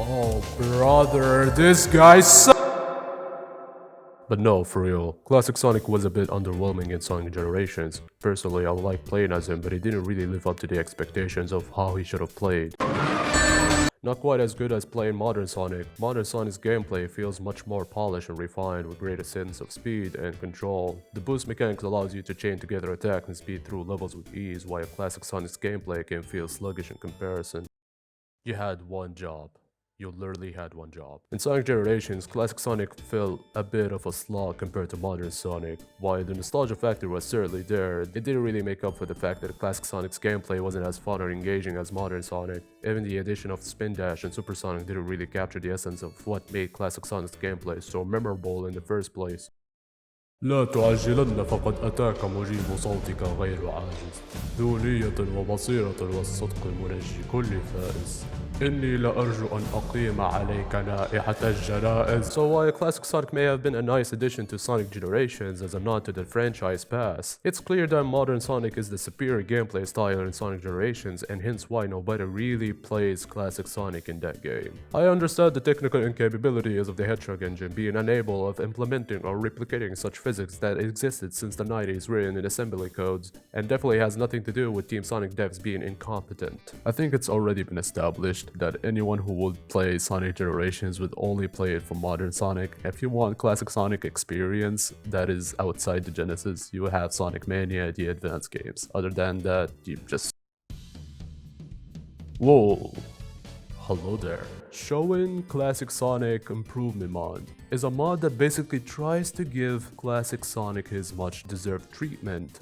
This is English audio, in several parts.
Oh, brother, this guy sucks. But no, for real, Classic Sonic was a bit underwhelming in Sonic Generations. Personally, I like playing as him, but he didn't really live up to the expectations of how he should have played. Not quite as good as playing Modern Sonic. Modern Sonic's gameplay feels much more polished and refined with greater sense of speed and control. The boost mechanics allows you to chain together attack and speed through levels with ease, while Classic Sonic's gameplay can feel sluggish in comparison. You had one job. You literally had one job. In Sonic Generations, Classic Sonic felt a bit of a slog compared to Modern Sonic. While the nostalgia factor was certainly there, it didn't really make up for the fact that Classic Sonic's gameplay wasn't as fun or engaging as Modern Sonic. Even the addition of Spin Dash and Super Sonic didn't really capture the essence of what made Classic Sonic's gameplay so memorable in the first place. لا تعجلن فقد أتاك مجيب صوتك غير عاجز ذو نية وبصيرة والصدق منجي كل فائز إني لأرجو أن أقيم عليك نائحة الجنائز. So while Classic Sonic may have been a nice addition to Sonic Generations as a nod to the franchise past, it's clear that Modern Sonic is the superior gameplay style in Sonic Generations and hence why nobody really plays Classic Sonic in that game. I understand the technical incapabilities of the Hedgehog engine being unable of implementing or replicating such physics that existed since the 90s written in assembly codes, and definitely has nothing to do with Team Sonic devs being incompetent. I think it's already been established that anyone who would play Sonic Generations would only play it for Modern Sonic. If you want Classic Sonic experience that is outside the Genesis, you have Sonic Mania, the advanced games. Other than that, you just... Whoa. Hello there. Showin Classic Sonic Improvement Mod is a mod that basically tries to give Classic Sonic his much deserved treatment.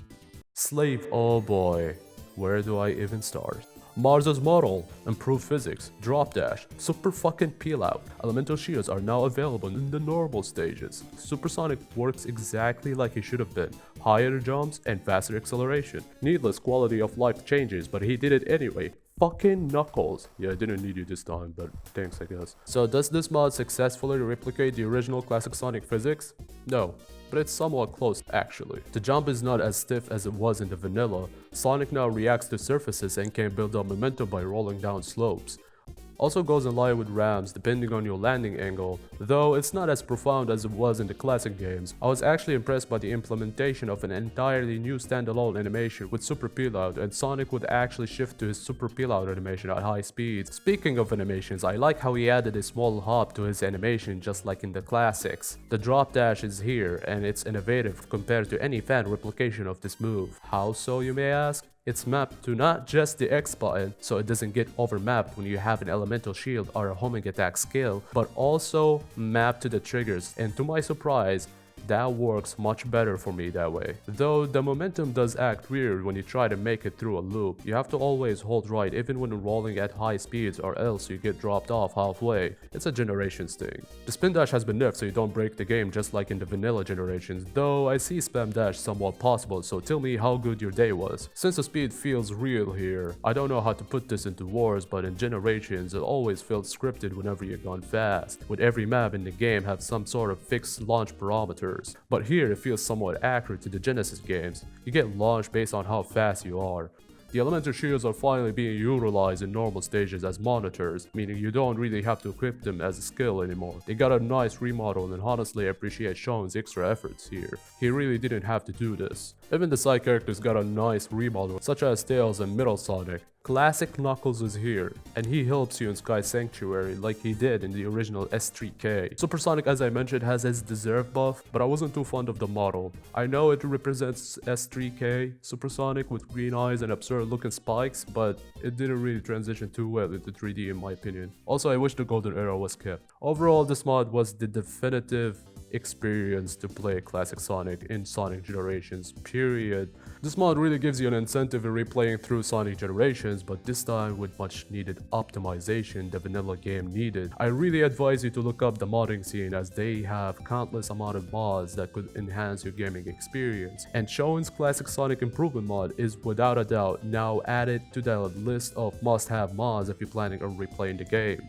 Slave, oh boy, where do I even start? Mars's model, improved physics, drop dash, super fucking peel out. Elemental shields are now available in the normal stages. Supersonic works exactly like it should have been. Higher jumps and faster acceleration. Needless quality of life changes, but he did it anyway. Fucking Knuckles. Yeah, I didn't need you this time, but thanks, I guess. So does this mod successfully replicate the original Classic Sonic physics? No, but it's somewhat close actually. The jump is not as stiff as it was in the vanilla. Sonic now reacts to surfaces and can build up momentum by rolling down slopes. Also goes in line with ramps depending on your landing angle, though it's not as profound as it was in the classic games. I was actually impressed by the implementation of an entirely new standalone animation with super peel out, and Sonic would actually shift to his super peel out animation at high speeds. Speaking of animations, I like how he added a small hop to his animation just like in the classics. The drop dash is here and it's innovative compared to any fan replication of this move. How so, you may ask? It's mapped to not just the X button, so it doesn't get overmapped when you have an elemental shield or a homing attack skill, but also mapped to the triggers, and to my surprise, that works much better for me that way. Though the momentum does act weird when you try to make it through a loop. You have to always hold right even when rolling at high speeds or else you get dropped off halfway. It's a Generations thing. The spin dash has been nerfed so you don't break the game just like in the vanilla Generations, though I see spam dash somewhat possible, so tell me how good your day was. Since the speed feels real here, I don't know how to put this into words, but in Generations it always felt scripted whenever you're gone fast, with every map in the game have some sort of fixed launch parameter. But here it feels somewhat accurate to the Genesis games. You get launched based on how fast you are. The elemental shields are finally being utilized in normal stages as monitors, meaning you don't really have to equip them as a skill anymore. They got a nice remodel and honestly I appreciate Showin's extra efforts here. He really didn't have to do this. Even the side characters got a nice remodel, such as Tails and Middle Sonic. Classic Knuckles is here, and he helps you in Sky Sanctuary like he did in the original S3K. Supersonic, as I mentioned, has his deserved buff, but I wasn't too fond of the model. I know it represents S3K, Supersonic with green eyes and absurd looking spikes, but it didn't really transition too well into 3D in my opinion. Also, I wish the golden era was kept. Overall, this mod was the definitive experience to play Classic Sonic in Sonic Generations, period. This mod really gives you an incentive in replaying through Sonic Generations, but this time with much needed optimization the vanilla game needed. I really advise you to look up the modding scene as they have countless amount of mods that could enhance your gaming experience. And Showin's Classic Sonic Improvement mod is without a doubt now added to the list of must-have mods if you're planning on replaying the game.